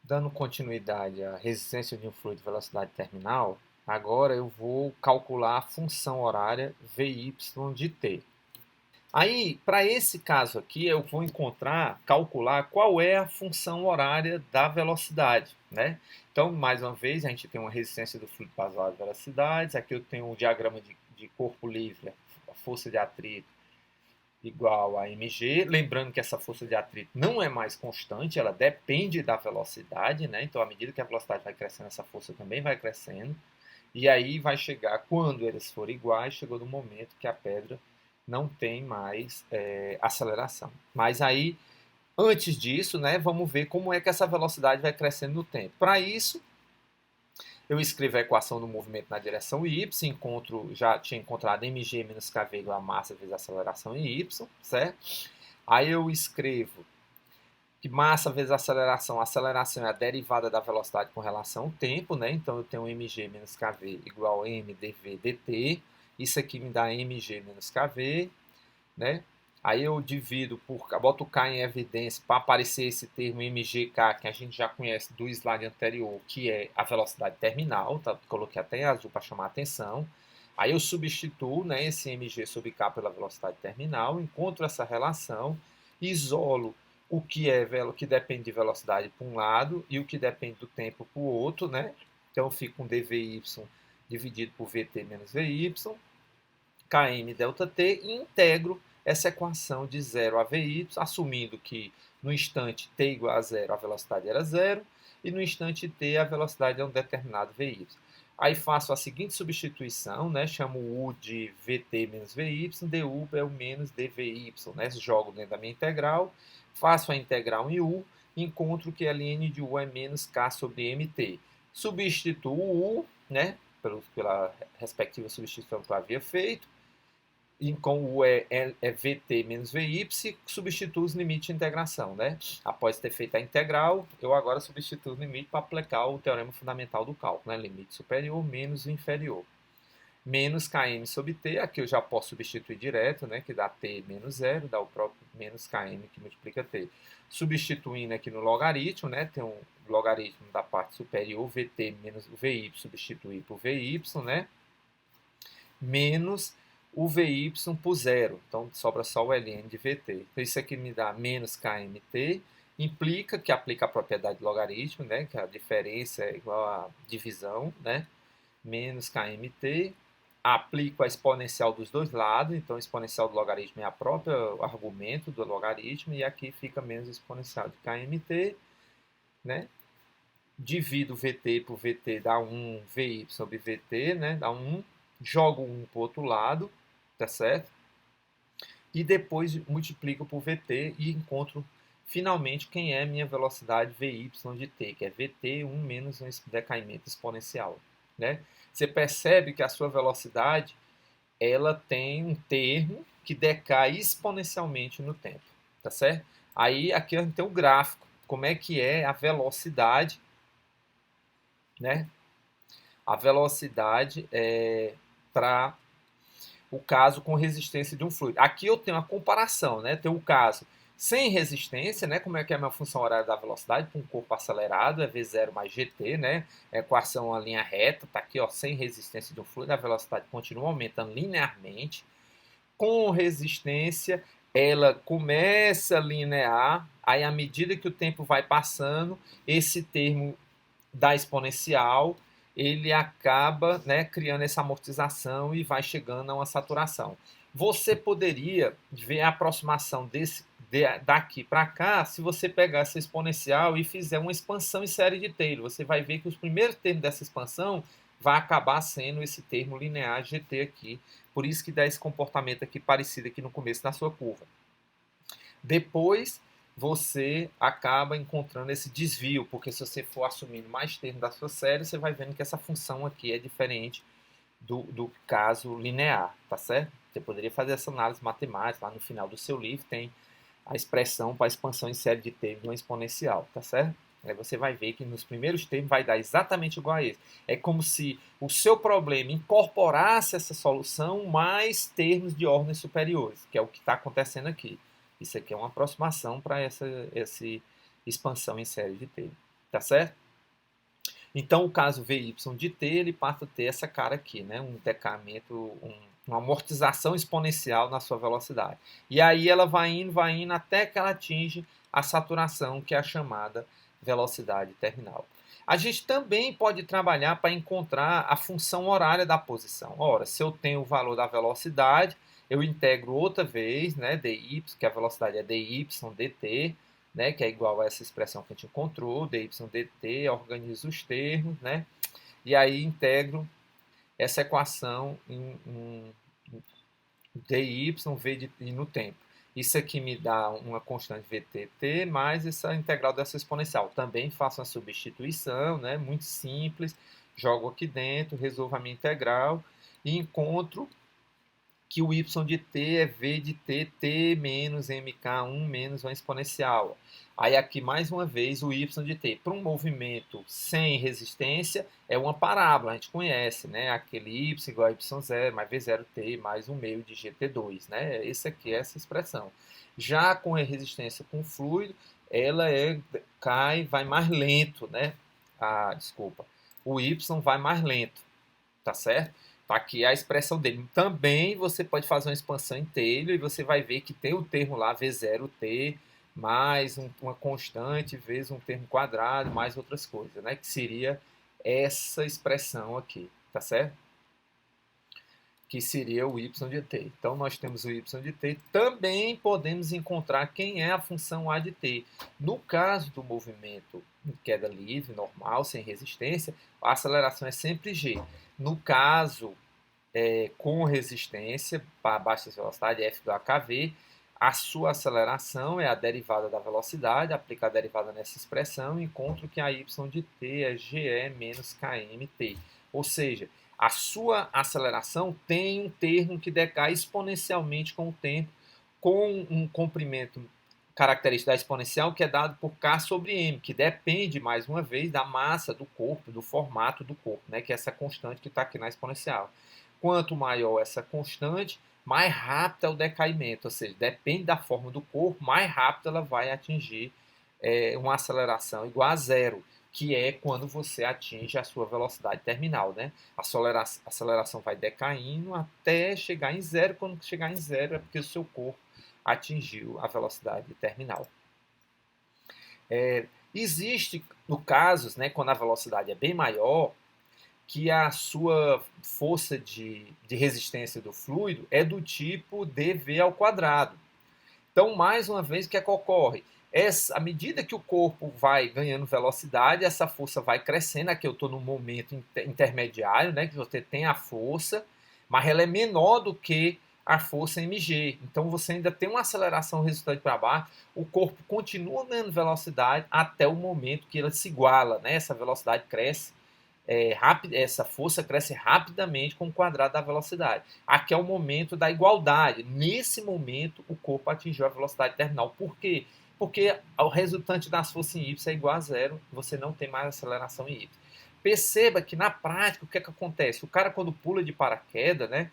Dando continuidade à resistência de um fluido de velocidade terminal, agora eu vou calcular a função horária Vy de t. Aí, para esse caso aqui, eu vou calcular qual é a função horária da velocidade, né? Então, mais uma vez, a gente tem uma resistência do fluido basal de velocidades. Aqui eu tenho um diagrama de corpo livre, a força de atrito igual a mg. Lembrando que essa força de atrito não é mais constante, ela depende da velocidade, né? Então, à medida que a velocidade vai crescendo, essa força também vai crescendo. E aí vai chegar, quando eles forem iguais, chegou no momento que a pedra não tem mais aceleração. Mas aí, antes disso, né, vamos ver como é que essa velocidade vai crescendo no tempo. Para isso, eu escrevo a equação do movimento na direção y, já tinha encontrado mg menos kv igual a massa vezes a aceleração em y, certo? Aí eu escrevo que massa vezes aceleração é a derivada da velocidade com relação ao tempo, né? Então eu tenho mg menos kv igual a m dv dt. Isso aqui me dá mg menos kv, né? Aí eu divido boto o k em evidência para aparecer esse termo mgk que a gente já conhece do slide anterior, que é a velocidade terminal, tá? Coloquei até em azul para chamar a atenção. Aí eu substituo, né, esse mg sobre k pela velocidade terminal, encontro essa relação, isolo o que depende de velocidade para um lado e o que depende do tempo para o outro, né? Então eu fico com dvy dividido por vt menos vy, km delta t, e integro essa equação de 0 a vy, assumindo que no instante t igual a zero a velocidade era zero e no instante t a velocidade é um determinado vy. Aí faço a seguinte substituição, né? Chamo u de vt menos vy, du é o menos dvy, né? Jogo dentro da minha integral, faço a integral em u, encontro que ln de u é menos k sobre mt. Substituo o u, né? Pela respectiva substituição que eu havia feito, e com o vt menos vy, substituo os limites de integração, né? Após ter feito a integral, eu agora substituo o limite para aplicar o teorema fundamental do cálculo, né? Limite superior menos o inferior. Menos km sobre t, aqui eu já posso substituir direto, né? Que dá t menos zero, dá o próprio menos km que multiplica t. Substituindo aqui no logaritmo, né? Tem um logaritmo da parte superior, vt menos o vy, substituir por vy, né? Menos o vy por zero. Então, sobra só o ln de vt. Então, isso aqui me dá menos kmt, implica que aplica a propriedade do logaritmo, né? Que a diferença é igual a divisão, né? Menos kmt. Aplico a exponencial dos dois lados, então a exponencial do logaritmo é a própria argumento do logaritmo, e aqui fica menos exponencial de kmt, né? Divido vt por vt, dá 1, vy sobre vt, né? Dá 1, jogo 1 para o outro lado, tá certo? E depois multiplico por vt e encontro finalmente quem é a minha velocidade vy de t, que é vt 1 menos um decaimento exponencial, né? Você percebe que a sua velocidade ela tem um termo que decai exponencialmente no tempo, tá certo? Aí aqui a gente tem o gráfico, como é que é a velocidade, né? A velocidade para o caso com resistência de um fluido. Aqui eu tenho a comparação, né? Tem o caso sem resistência, né? Como é que é a minha função horária da velocidade para um corpo acelerado, é V0 mais GT, né? Equação a linha reta, tá aqui, ó, sem resistência de um fluido, a velocidade continua aumentando linearmente. Com resistência, ela começa linear, aí à medida que o tempo vai passando, esse termo da exponencial, ele acaba, né, criando essa amortização e vai chegando a uma saturação. Você poderia ver a aproximação daqui para cá se você pegar essa exponencial e fizer uma expansão em série de Taylor. Você vai ver que os primeiros termos dessa expansão vai acabar sendo esse termo linear GT aqui. Por isso que dá esse comportamento aqui parecido aqui no começo da sua curva. Depois você acaba encontrando esse desvio, porque se você for assumindo mais termos da sua série, você vai vendo que essa função aqui é diferente do caso linear, tá certo? Você poderia fazer essa análise matemática, lá no final do seu livro tem a expressão para a expansão em série de termos de uma exponencial, tá certo? Aí você vai ver que nos primeiros termos vai dar exatamente igual a esse. É como se o seu problema incorporasse essa solução mais termos de ordens superiores, que é o que está acontecendo aqui. Isso aqui é uma aproximação para essa expansão em série de termos. tá certo? Então, o caso Vy de t, ele passa a ter essa cara aqui, né? Um decamento, uma amortização exponencial na sua velocidade. E aí ela vai indo até que ela atinge a saturação, que é a chamada velocidade terminal. A gente também pode trabalhar para encontrar a função horária da posição. Ora, se eu tenho o valor da velocidade, eu integro outra vez, né, dy, que a velocidade é dy dt, né, que é igual a essa expressão que a gente encontrou, dy dt, organizo os termos, né, e aí integro essa equação em dy, v de t no tempo. Isso aqui me dá uma constante vtt mais essa integral dessa exponencial. Também faço uma substituição, né, muito simples, jogo aqui dentro, resolvo a minha integral e encontro que o y de t é v de t, t menos mk1 menos uma exponencial. Aí aqui, mais uma vez, o y de t. Para um movimento sem resistência, é uma parábola, a gente conhece, né? Aquele y igual a y0 mais v0t mais 1 meio de gt2, né? Esse aqui é essa expressão. Já com a resistência com fluido, ela cai, vai mais lento, né? Desculpa. O y vai mais lento, tá certo? Aqui é a expressão dele. Também você pode fazer uma expansão em Taylor e você vai ver que tem o termo lá V0T mais uma constante vezes um termo quadrado mais outras coisas, né? Que seria essa expressão aqui, tá certo? Que seria o y de t. Então, nós temos o y de t. Também podemos encontrar quem é a função a de t. No caso do movimento em queda livre, normal, sem resistência, a aceleração é sempre g. No caso, com resistência, para baixa velocidade, f do AKV, a sua aceleração é a derivada da velocidade, aplica a derivada nessa expressão e encontro que a y de t é ge menos kmt. Ou seja, a sua aceleração tem um termo que decai exponencialmente com o tempo, com um comprimento característico da exponencial que é dado por K sobre M, que depende, mais uma vez, da massa do corpo, do formato do corpo, né, que é essa constante que está aqui na exponencial. Quanto maior essa constante, mais rápido é o decaimento, ou seja, depende da forma do corpo, mais rápido ela vai atingir uma aceleração igual a zero, que é quando você atinge a sua velocidade terminal, né? A aceleração vai decaindo até chegar em zero. Quando chegar em zero é porque o seu corpo atingiu a velocidade terminal. Existe, no caso, né, quando a velocidade é bem maior, que a sua força de resistência do fluido é do tipo dv ao quadrado. Então, mais uma vez, o que é que ocorre? À medida que o corpo vai ganhando velocidade, essa força vai crescendo. Aqui eu estou no momento intermediário, né, que você tem a força, mas ela é menor do que a força mg. Então, você ainda tem uma aceleração resultante para baixo, o corpo continua ganhando velocidade até o momento que ela se iguala, né? Essa velocidade cresce. Essa força cresce rapidamente com o quadrado da velocidade. Aqui é o momento da igualdade. Nesse momento, o corpo atingiu a velocidade terminal. Por quê? Porque o resultante das forças em y é igual a zero, você não tem mais aceleração em y. Perceba que na prática, o que é que acontece? O cara, quando pula de paraquedas, né,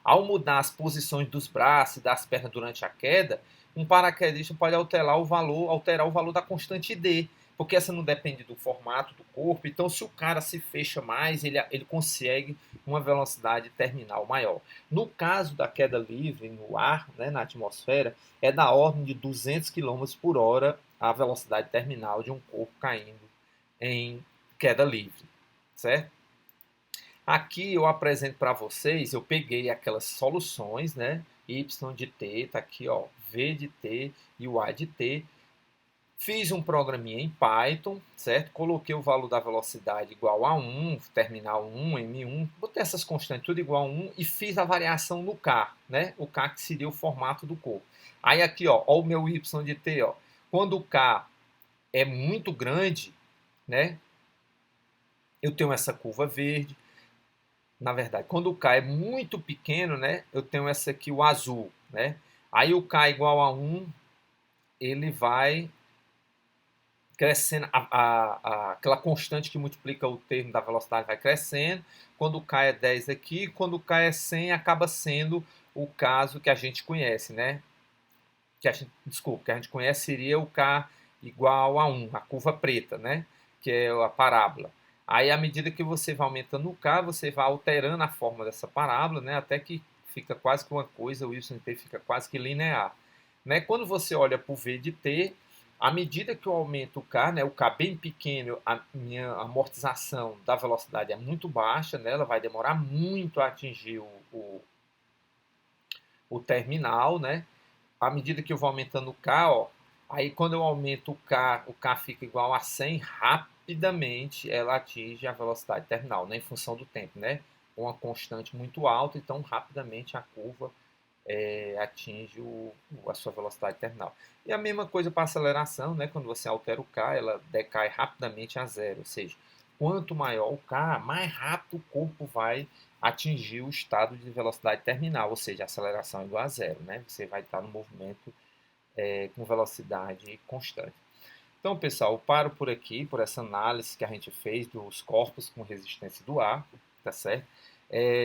ao mudar as posições dos braços e das pernas durante a queda, um paraquedista pode alterar o valor da constante d, porque essa não depende do formato do corpo. Então, se o cara se fecha mais, ele consegue uma velocidade terminal maior. No caso da queda livre no ar, né, na atmosfera, é da ordem de 200 km por hora a velocidade terminal de um corpo caindo em queda livre, certo? Aqui eu apresento para vocês, eu peguei aquelas soluções, né? Y de t, está aqui, ó, V de t e o A de t. Fiz um programinha em Python, certo? Coloquei o valor da velocidade igual a 1, terminal 1, M1, botei essas constantes tudo igual a 1 e fiz a variação no K, né? O K que seria o formato do corpo. Aí aqui, ó o meu Y de t, ó. Quando o K é muito grande, né? Eu tenho essa curva verde. Na verdade, quando o K é muito pequeno, né? Eu tenho essa aqui, o azul, né? Aí o K igual a 1, ele vai crescendo, aquela constante que multiplica o termo da velocidade vai crescendo. Quando o K é 10 aqui, quando o K é 100, acaba sendo o caso que a gente conhece, né? Que a gente conhece seria o K igual a 1, a curva preta, né? Que é a parábola. Aí, à medida que você vai aumentando o K, você vai alterando a forma dessa parábola, né? Até que fica quase que uma coisa, o y de t fica quase que linear. Né? Quando você olha para o v de t, à medida que eu aumento o K, né, o K bem pequeno, a minha amortização da velocidade é muito baixa, né? Ela vai demorar muito a atingir o terminal, né? À medida que eu vou aumentando o K, ó, aí quando eu aumento o K fica igual a 100, rapidamente ela atinge a velocidade terminal, né, em função do tempo, né? Uma constante muito alta, então rapidamente a curva atinge a sua velocidade terminal. E a mesma coisa para a aceleração, né? Quando você altera o K, ela decai rapidamente a zero, ou seja, quanto maior o K, mais rápido o corpo vai atingir o estado de velocidade terminal, ou seja, a aceleração é igual a zero, né? Você vai estar no movimento com velocidade constante. Então, pessoal, eu paro por aqui, por essa análise que a gente fez dos corpos com resistência do ar, tá certo?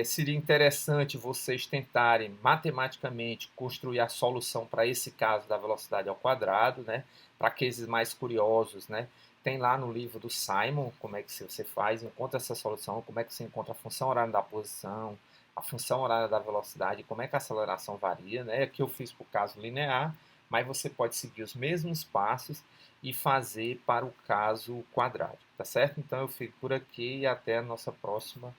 Seria interessante vocês tentarem matematicamente construir a solução para esse caso da velocidade ao quadrado, né? Para aqueles mais curiosos, né? Tem lá no livro do Simon como é que você faz, encontra essa solução, como é que você encontra a função horária da posição, a função horária da velocidade, como é que a aceleração varia, né? Aqui eu fiz para o caso linear, mas você pode seguir os mesmos passos e fazer para o caso quadrático, tá certo? Então eu fico por aqui e até a nossa próxima